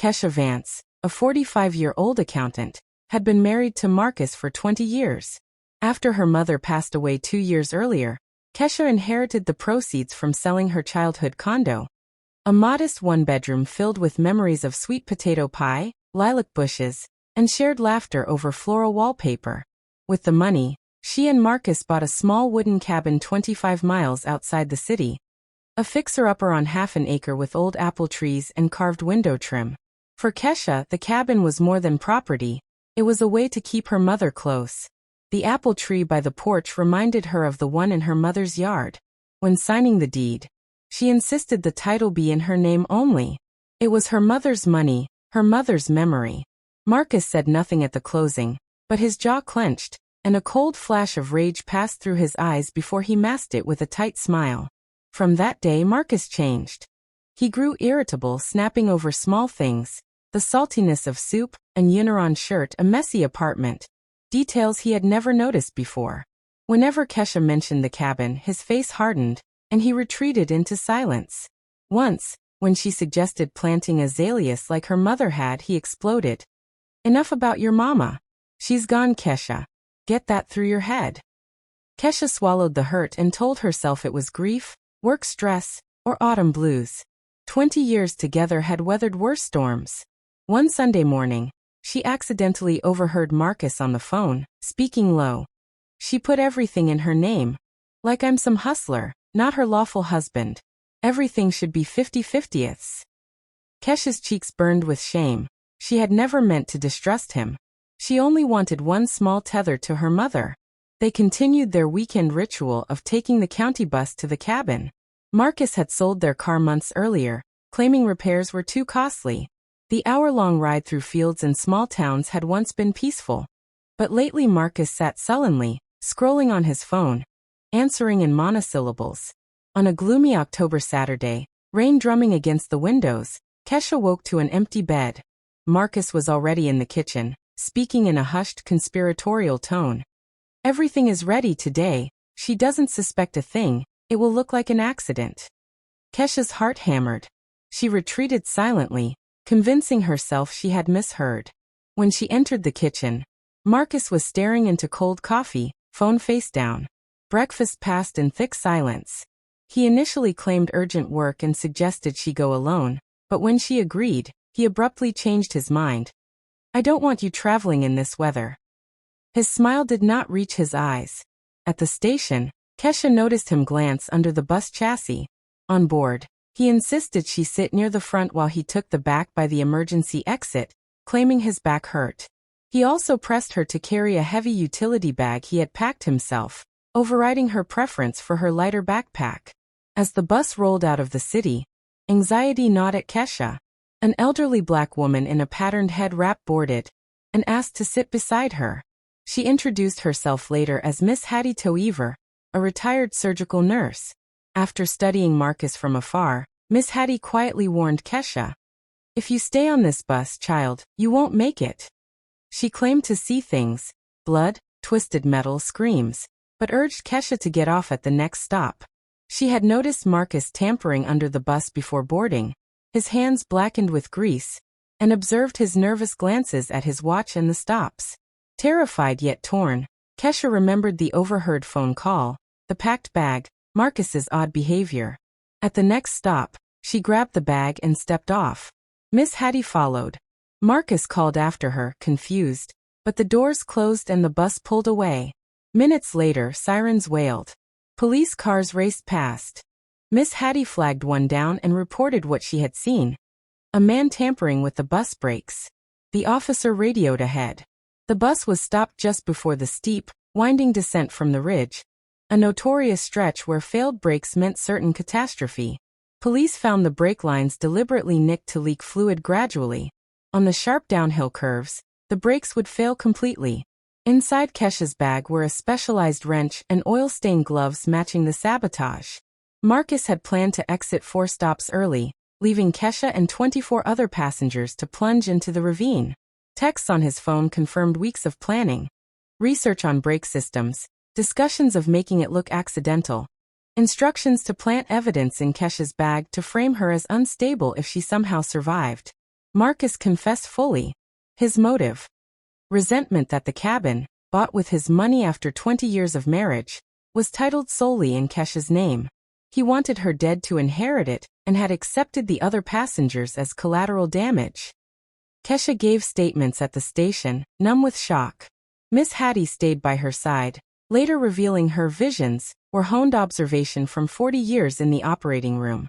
Kesha Vance, a 45-year-old accountant, had been married to Marcus for 20 years. After her mother passed away 2 years earlier, Kesha inherited the proceeds from selling her childhood condo. A modest one-bedroom filled with memories of sweet potato pie, lilac bushes, and shared laughter over floral wallpaper. With the money, she and Marcus bought a small wooden cabin 25 miles outside the city. A fixer-upper on half an acre with old apple trees and carved window trim. For Kesha, the cabin was more than property. It was a way to keep her mother close. The apple tree by the porch reminded her of the one in her mother's yard. When signing the deed, she insisted the title be in her name only. It was her mother's money, her mother's memory. Marcus said nothing at the closing, but his jaw clenched, and a cold flash of rage passed through his eyes before he masked it with a tight smile. From that day Marcus changed. He grew irritable, snapping over small things, the saltiness of soup, an Uniron shirt, a messy apartment, details he had never noticed before. Whenever Kesha mentioned the cabin, his face hardened, and he retreated into silence. Once, when she suggested planting azaleas like her mother had, he exploded. "Enough about your mama. She's gone, Kesha. Get that through your head." Kesha swallowed the hurt and told herself it was grief, work stress, or autumn blues. 20 years together had weathered worse storms. One Sunday morning, she accidentally overheard Marcus on the phone, speaking low. She put everything in her name. Like I'm some hustler, not her lawful husband. Everything should be 50-50ths. Kesha's cheeks burned with shame. She had never meant to distrust him. She only wanted one small tether to her mother. They continued their weekend ritual of taking the county bus to the cabin. Marcus had sold their car months earlier, claiming repairs were too costly. The hour-long ride through fields and small towns had once been peaceful. But lately Marcus sat sullenly, scrolling on his phone, answering in monosyllables. On a gloomy October Saturday, rain drumming against the windows, Kesha woke to an empty bed. Marcus was already in the kitchen, speaking in a hushed, conspiratorial tone. "Everything is ready today. She doesn't suspect a thing. It will look like an accident." Kesha's heart hammered. She retreated silently, convincing herself she had misheard. When she entered the kitchen, Marcus was staring into cold coffee, phone face down. Breakfast passed in thick silence. He initially claimed urgent work and suggested she go alone, but when she agreed, he abruptly changed his mind. "I don't want you traveling in this weather." His smile did not reach his eyes. At the station, Kesha noticed him glance under the bus chassis. On board, he insisted she sit near the front while he took the back by the emergency exit, claiming his back hurt. He also pressed her to carry a heavy utility bag he had packed himself, overriding her preference for her lighter backpack. As the bus rolled out of the city, anxiety gnawed at Kesha. An elderly black woman in a patterned head wrap boarded, and asked to sit beside her. She introduced herself later as Miss Hattie Toever, a retired surgical nurse. After studying Marcus from afar, Miss Hattie quietly warned Kesha, "If you stay on this bus, child, you won't make it." She claimed to see things, blood, twisted metal, screams, but urged Kesha to get off at the next stop. She had noticed Marcus tampering under the bus before boarding, his hands blackened with grease, and observed his nervous glances at his watch and the stops. Terrified yet torn, Kesha remembered the overheard phone call, the packed bag, Marcus's odd behavior. At the next stop, she grabbed the bag and stepped off. Miss Hattie followed. Marcus called after her, confused, but the doors closed and the bus pulled away. Minutes later, sirens wailed. Police cars raced past. Miss Hattie flagged one down and reported what she had seen. A man tampering with the bus brakes. The officer radioed ahead. The bus was stopped just before the steep, winding descent from the ridge, a notorious stretch where failed brakes meant certain catastrophe. Police found the brake lines deliberately nicked to leak fluid gradually. On the sharp downhill curves, the brakes would fail completely. Inside Kesha's bag were a specialized wrench and oil-stained gloves matching the sabotage. Marcus had planned to exit 4 stops early, leaving Kesha and 24 other passengers to plunge into the ravine. Texts on his phone confirmed weeks of planning. Research on brake systems, discussions of making it look accidental, instructions to plant evidence in Kesha's bag to frame her as unstable if she somehow survived. Marcus confessed fully. His motive: resentment that the cabin, bought with his money after 20 years of marriage, was titled solely in Kesha's name. He wanted her dead to inherit it and had accepted the other passengers as collateral damage. Kesha gave statements at the station, numb with shock. Miss Hattie stayed by her side, later revealing her visions were honed observation from 40 years in the operating room.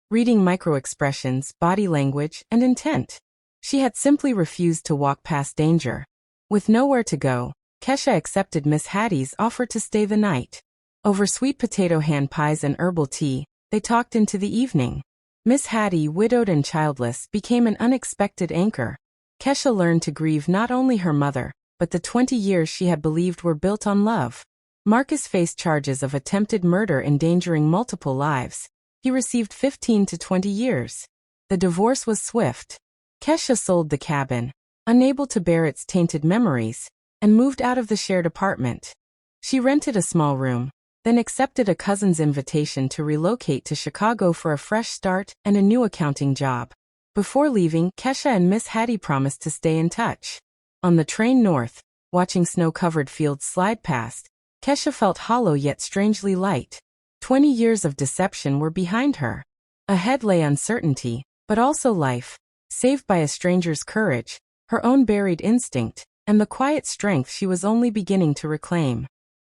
Reading microexpressions, body language, and intent. She had simply refused to walk past danger. With nowhere to go, Kesha accepted Miss Hattie's offer to stay the night. Over sweet potato hand pies and herbal tea, they talked into the evening. Miss Hattie, widowed and childless, became an unexpected anchor. Kesha learned to grieve not only her mother, but the 20 years she had believed were built on love. Marcus faced charges of attempted murder endangering multiple lives. He received 15 to 20 years. The divorce was swift. Kesha sold the cabin, unable to bear its tainted memories, and moved out of the shared apartment. She rented a small room, then accepted a cousin's invitation to relocate to Chicago for a fresh start and a new accounting job. Before leaving, Kesha and Miss Hattie promised to stay in touch. On the train north, watching snow-covered fields slide past, Kesha felt hollow yet strangely light. 20 years of deception were behind her. Ahead lay uncertainty, but also life, saved by a stranger's courage, her own buried instinct, and the quiet strength she was only beginning to reclaim.